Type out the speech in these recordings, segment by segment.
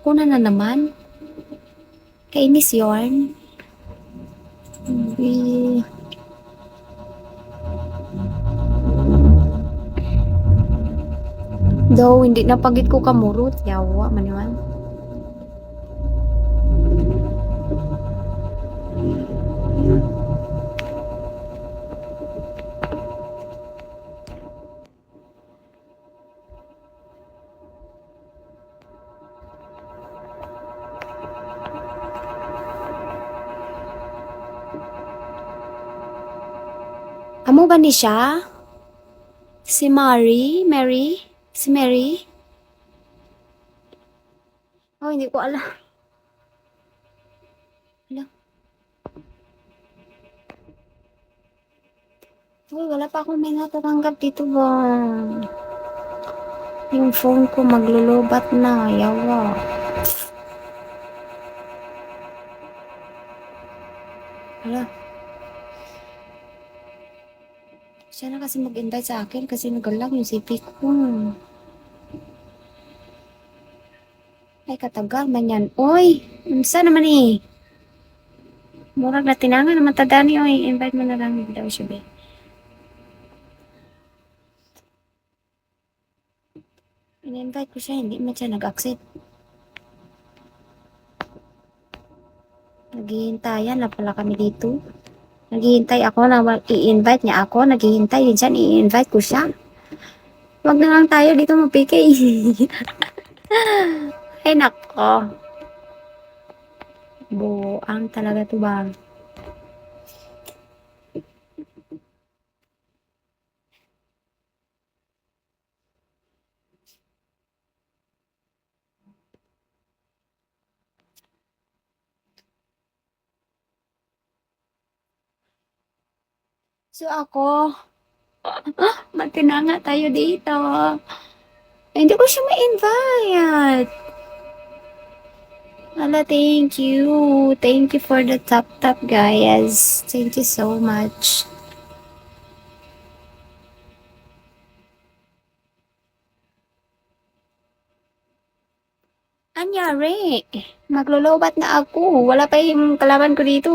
Ako na naman. Kainis yarn. Hindi. Daw, hindi na pagit ko kamurot. Yawa, maniwan. Amo ba ni siya? Si Mary? Mary? Si Mary? Oh, hindi ko alam. Alam. Uy, wala pa akong may natatanggap dito ba? Yung phone ko maglulubat na. Yawa. Hala. Siya na kasi mag-invite sa akin kasi nagalang yung CP ko. Ay, katagal man yan. Uy, unsa naman eh? Murag na tinangan naman tadani. Uy, invite mo na lang daw siya be. In-invite ko siya, hindi man siya nag-accept. Naghihintayan na pala kami dito. Naghihintay ako na i-invite niya ako. Naghihintay din siya, i-invite ko siya. Wag na lang tayo dito mag-PK. Ay, nako. Buang talaga to ba? So ako, matinanga tayo dito. Hindi ko siya ma-invite. Hala, thank you. Thank you for the tap guys. Thank you so much. Anyari, maglulubat na ako. Wala pa yung kalaban ko dito.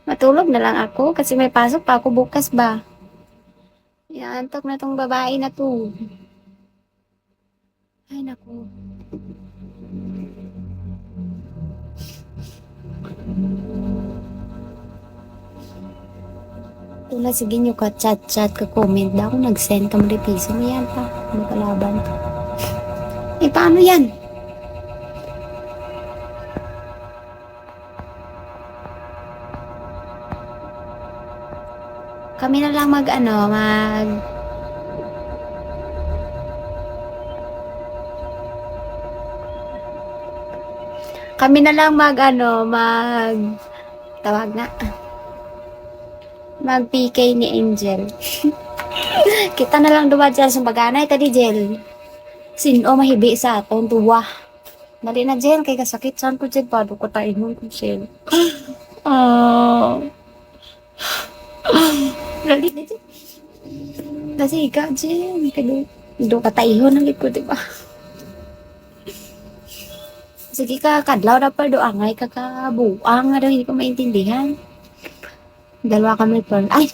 Matulog na lang ako kasi may pasok pa ako bukas ba. Inaantok na tong babae na to. Ay, naku. Ito na sige nyo ka chat-chat ka comment na ako nag-send ka mga piso mo yan pa. Ano kalaban? Eh, paano yan? Kami na lang kami na lang tawag na, mag PK ni Angel. Kita na lang duwa dyan sa baganay tadi Jel. Sino mahibi sa atong tuwa. Dali na Jel, kay kasakit saan ko Jel, pado ko taingon ko Jel. Dali na Jel. Kasi ikaw Jel, kaya do kataihon ang likod, diba? Sige ka, kadlaw na pa do angay ka ka buang nga daw, hindi ko maintindihan. Dalawa kami per. Ay,